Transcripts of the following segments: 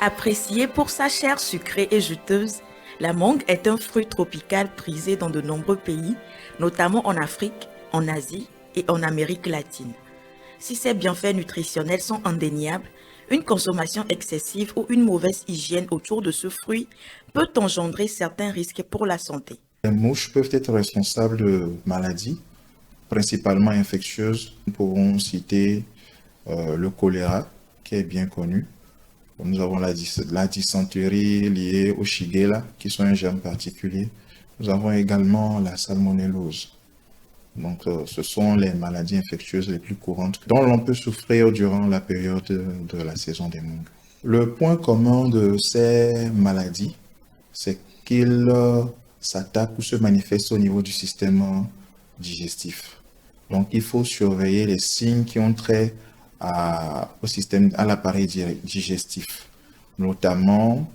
Appréciée pour sa chair sucrée et juteuse, la mangue est un fruit tropical prisé dans de nombreux pays, notamment en Afrique, en Asie et en Amérique latine. Si ses bienfaits nutritionnels sont indéniables, une consommation excessive ou une mauvaise hygiène autour de ce fruit peut engendrer certains risques pour la santé. Les mouches peuvent être responsables de maladies, principalement infectieuses. Nous pouvons citer le choléra, qui est bien connu. Nous avons la dysenterie liée au Shigella, qui sont un germe particulier. Nous avons également la salmonellose. Donc, ce sont les maladies infectieuses les plus courantes dont l'on peut souffrir durant la période de la saison des mangues. Le point commun de ces maladies, c'est qu'ils s'attaquent ou se manifestent au niveau du système digestif. Donc, il faut surveiller les signes qui ont trait à l'appareil digestif, notamment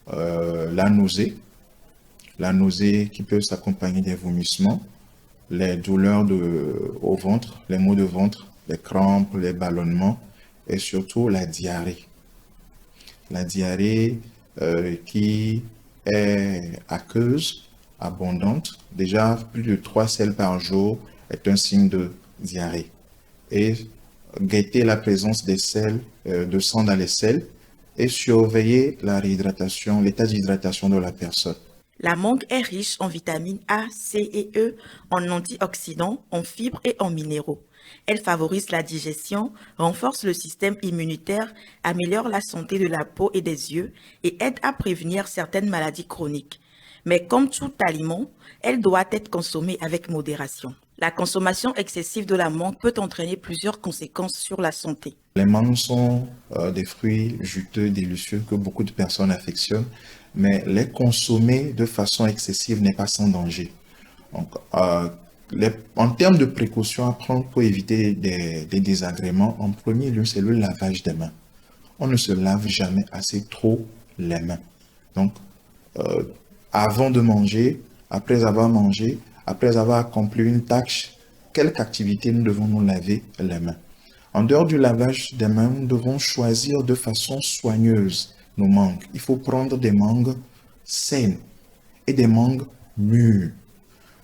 la nausée qui peut s'accompagner des vomissements, les douleurs au ventre, les maux de ventre, les crampes, les ballonnements et surtout la diarrhée. La diarrhée qui est aqueuse, abondante, déjà plus de 3 selles par jour est un signe de diarrhée. Et guetter la présence des sels, de sang dans les selles et surveiller la réhydratation, l'état d'hydratation de la personne. La mangue est riche en vitamines A, C et E, en antioxydants, en fibres et en minéraux. Elle favorise la digestion, renforce le système immunitaire, améliore la santé de la peau et des yeux et aide à prévenir certaines maladies chroniques. Mais comme tout aliment, elle doit être consommée avec modération. La consommation excessive de la mangue peut entraîner plusieurs conséquences sur la santé. Les mangues sont des fruits juteux, délicieux que beaucoup de personnes affectionnent, mais les consommer de façon excessive n'est pas sans danger. Donc, en termes de précautions à prendre pour éviter des désagréments, en premier lieu, c'est le lavage des mains. On ne se lave jamais assez trop les mains. Donc, avant de manger, après avoir mangé, après avoir accompli une tâche, quelque activité nous devons nous laver les mains. En dehors du lavage des mains, nous devons choisir de façon soigneuse nos mangues. Il faut prendre des mangues saines et des mangues mûres.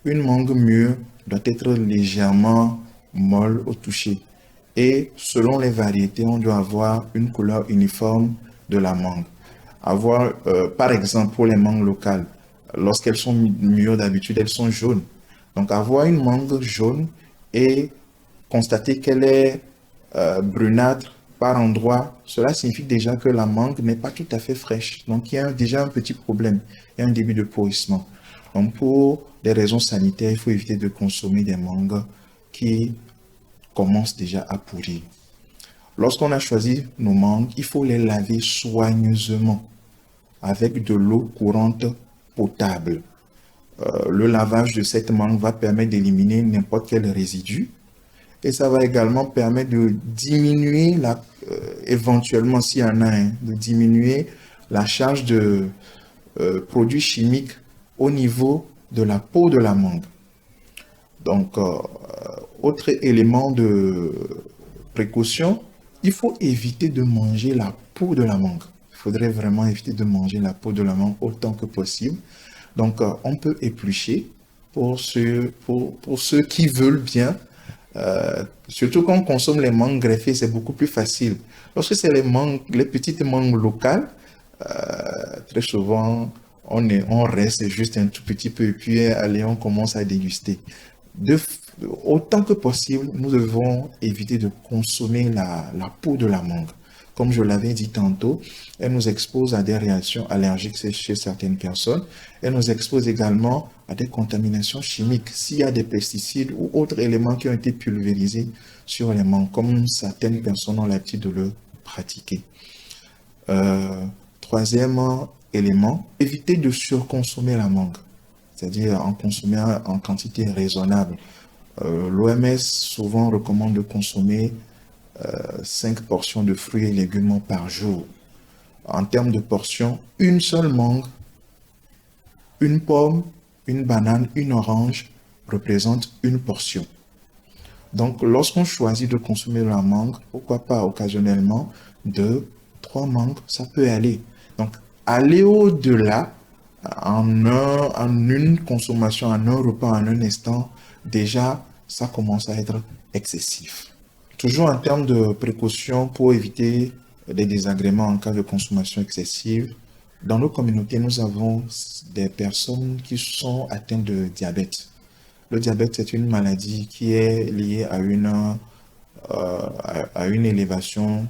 Une mangue mûre doit être légèrement molle au toucher. Et selon les variétés, on doit avoir une couleur uniforme de la mangue. Par exemple, pour les mangues locales, lorsqu'elles sont mûres d'habitude, elles sont jaunes. Donc, avoir une mangue jaune et constater qu'elle est brunâtre par endroits, cela signifie déjà que la mangue n'est pas tout à fait fraîche. Donc, il y a déjà un petit problème. Il y a un début de pourrissement. Donc, pour des raisons sanitaires, il faut éviter de consommer des mangues qui commencent déjà à pourrir. Lorsqu'on a choisi nos mangues, il faut les laver soigneusement avec de l'eau courante potable. Le lavage de cette mangue va permettre d'éliminer n'importe quel résidu et ça va également permettre de diminuer, éventuellement s'il y en a, de diminuer la charge de produits chimiques au niveau de la peau de la mangue. Donc, autre élément de précaution, il faut éviter de manger la peau de la mangue. Il faudrait vraiment éviter de manger la peau de la mangue autant que possible. Donc, on peut éplucher pour ceux qui veulent bien. Surtout quand on consomme les mangues greffées, c'est beaucoup plus facile. Lorsque c'est les petites mangues locales, très souvent, on reste juste un tout petit peu et puis allez, on commence à déguster. Autant que possible, nous devons éviter de consommer la peau de la mangue. Comme je l'avais dit tantôt, elle nous expose à des réactions allergiques chez certaines personnes. Elle nous expose également à des contaminations chimiques. S'il y a des pesticides ou autres éléments qui ont été pulvérisés sur les mangues, comme certaines personnes ont l'habitude de le pratiquer. Troisième élément, éviter de surconsommer la mangue, c'est-à-dire en consommer en quantité raisonnable. L'OMS souvent recommande de consommer 5 portions de fruits et légumes par jour. En termes de portions, une seule mangue, une pomme, une banane, une orange représentent une portion. Donc, lorsqu'on choisit de consommer la mangue, pourquoi pas occasionnellement de 3 mangues, ça peut aller. Donc, aller au-delà, en une consommation, en un repas, en un instant, déjà, ça commence à être excessif. Toujours en termes de précautions pour éviter des désagréments en cas de consommation excessive, dans nos communautés, nous avons des personnes qui sont atteintes de diabète. Le diabète, c'est une maladie qui est liée à une élévation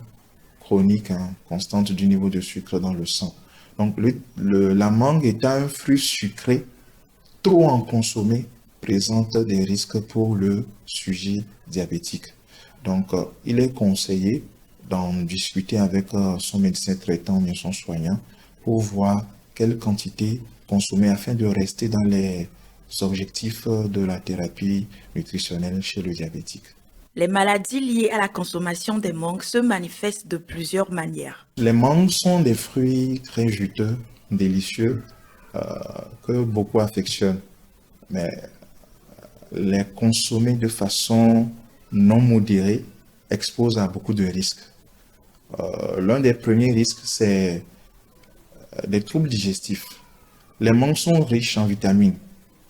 chronique, hein, constante du niveau de sucre dans le sang. Donc, la mangue étant un fruit sucré, trop en consommer présente des risques pour le sujet diabétique. Donc, il est conseillé d'en discuter avec son médecin traitant ou son soignant pour voir quelle quantité consommer afin de rester dans les objectifs de la thérapie nutritionnelle chez le diabétique. Les maladies liées à la consommation des mangues se manifestent de plusieurs manières. Les mangues sont des fruits très juteux, délicieux, que beaucoup affectionnent. Mais les consommer de façon non modérée expose à beaucoup de risques. L'un des premiers risques, c'est des troubles digestifs. Les mangues sont riches en vitamines,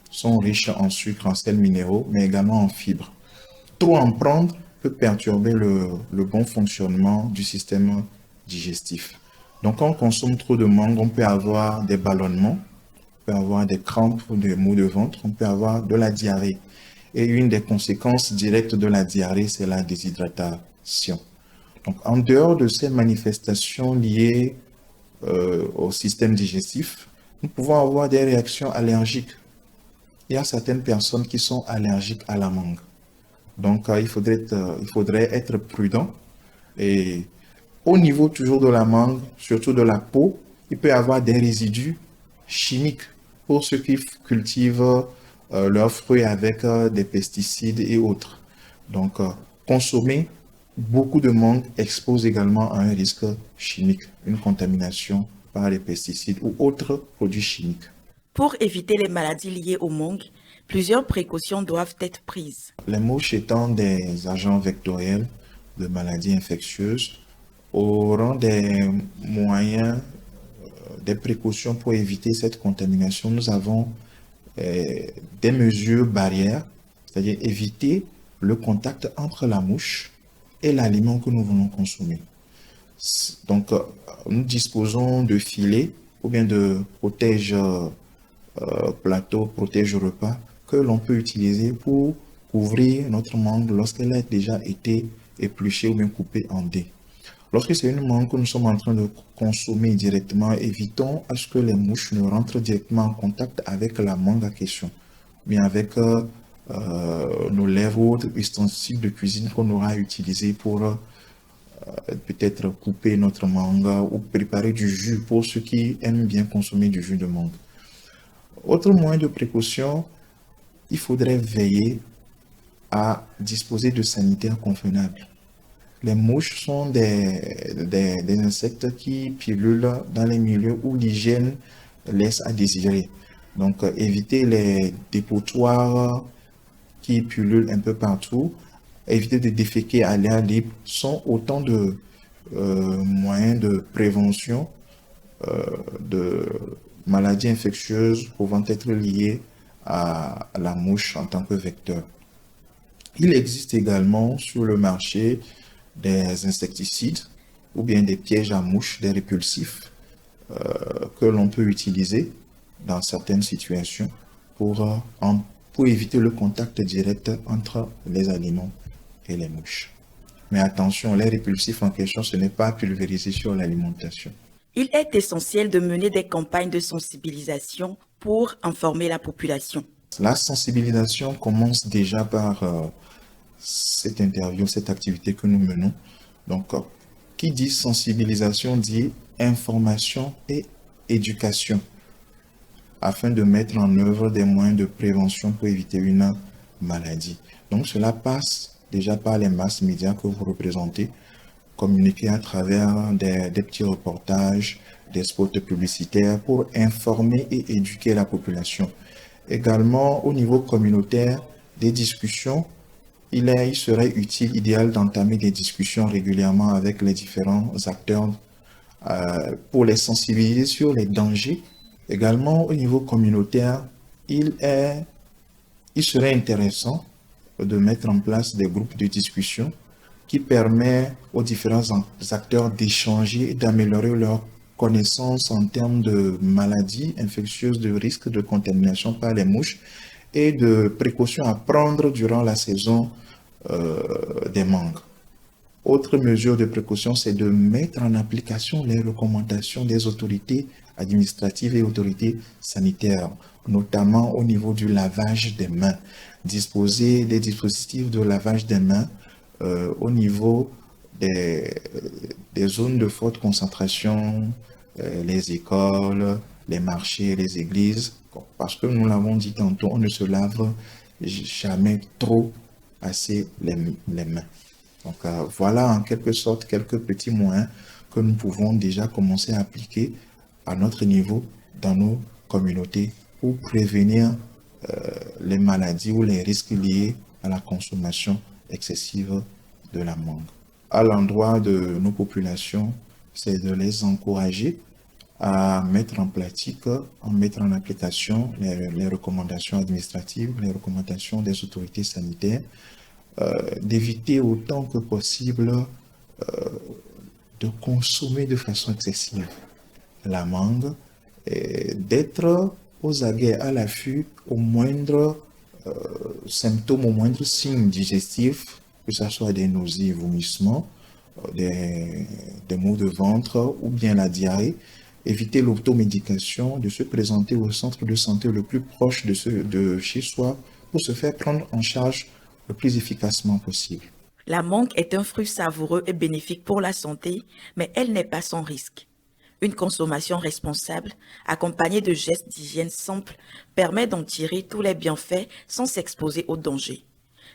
sont riches en sucre, en sels minéraux, mais également en fibres. Trop en prendre peut perturber le bon fonctionnement du système digestif. Donc, quand on consomme trop de mangue, on peut avoir des ballonnements, on peut avoir des crampes ou des maux de ventre, on peut avoir de la diarrhée. Et une des conséquences directes de la diarrhée, c'est la déshydratation. Donc, en dehors de ces manifestations liées au système digestif, nous pouvons avoir des réactions allergiques. Il y a certaines personnes qui sont allergiques à la mangue. Donc, il faudrait être prudent. Et au niveau toujours de la mangue, surtout de la peau, il peut y avoir des résidus chimiques pour ceux qui cultivent leurs fruits avec des pesticides et autres. Donc, consommer beaucoup de mangue expose également à un risque chimique, une contamination par les pesticides ou autres produits chimiques. Pour éviter les maladies liées aux mangues, plusieurs précautions doivent être prises. Les mouches étant des agents vectoriels de maladies infectieuses, auront des moyens, des précautions pour éviter cette contamination. Nous avons des mesures barrières, c'est-à-dire éviter le contact entre la mouche et l'aliment que nous voulons consommer. Donc, nous disposons de filets ou bien de protège plateau, protège repas que l'on peut utiliser pour couvrir notre mangue lorsqu'elle a déjà été épluchée ou bien coupée en dés. Lorsque c'est une mangue que nous sommes en train de consommer directement, évitons à ce que les mouches ne rentrent directement en contact avec la mangue en question, mais avec nos lèvres ou autres ustensiles de cuisine qu'on aura utilisés pour peut-être couper notre mangue ou préparer du jus pour ceux qui aiment bien consommer du jus de mangue. Autre moyen de précaution, il faudrait veiller à disposer de sanitaires convenables. Les mouches sont des insectes qui pullulent dans les milieux où l'hygiène laisse à désirer. Donc, éviter les dépotoirs qui pullulent un peu partout, éviter de déféquer à l'air libre sont autant de moyens de prévention de maladies infectieuses pouvant être liées à la mouche en tant que vecteur. Il existe également sur le marché des insecticides ou bien des pièges à mouches, des répulsifs que l'on peut utiliser dans certaines situations pour éviter le contact direct entre les aliments et les mouches. Mais attention, les répulsifs en question, ce n'est pas pulvérisé sur l'alimentation. Il est essentiel de mener des campagnes de sensibilisation pour informer la population. La sensibilisation commence déjà par cette interview, cette activité que nous menons. Donc, qui dit sensibilisation dit information et éducation afin de mettre en œuvre des moyens de prévention pour éviter une maladie. Donc, cela passe déjà par les masses médias que vous représentez, communiquer à travers des petits reportages, des spots publicitaires pour informer et éduquer la population. Également, au niveau communautaire, des discussions. Il serait utile, idéal d'entamer des discussions régulièrement avec les différents acteurs pour les sensibiliser sur les dangers. Également, au niveau communautaire, il serait intéressant de mettre en place des groupes de discussion qui permettent aux différents acteurs d'échanger et d'améliorer leurs connaissances en termes de maladies infectieuses, de risques de contamination par les mouches et de précautions à prendre durant la saison des mangues. Autre mesure de précaution, c'est de mettre en application les recommandations des autorités administratives et autorités sanitaires, notamment au niveau du lavage des mains. Disposer des dispositifs de lavage des mains au niveau des zones de forte concentration, les écoles, les marchés, les églises, parce que nous l'avons dit tantôt, on ne se lave jamais trop assez les mains. Donc voilà en quelque sorte quelques petits moyens que nous pouvons déjà commencer à appliquer à notre niveau dans nos communautés pour prévenir les maladies ou les risques liés à la consommation excessive de la mangue. À l'endroit de nos populations, c'est de les encourager à mettre en pratique, à mettre en application les recommandations administratives, les recommandations des autorités sanitaires, d'éviter autant que possible de consommer de façon excessive la mangue, et d'être aux aguets, à l'affût, au moindre symptôme, au moindre signe digestif, que ce soit des nausées, vomissements, des maux de ventre ou bien la diarrhée. Éviter l'automédication, de se présenter au centre de santé le plus proche de chez soi pour se faire prendre en charge le plus efficacement possible. La mangue est un fruit savoureux et bénéfique pour la santé, mais elle n'est pas sans risque. Une consommation responsable, accompagnée de gestes d'hygiène simples, permet d'en tirer tous les bienfaits sans s'exposer aux dangers.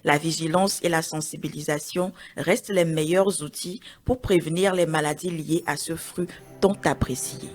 La vigilance et la sensibilisation restent les meilleurs outils pour prévenir les maladies liées à ce fruit tant apprécié.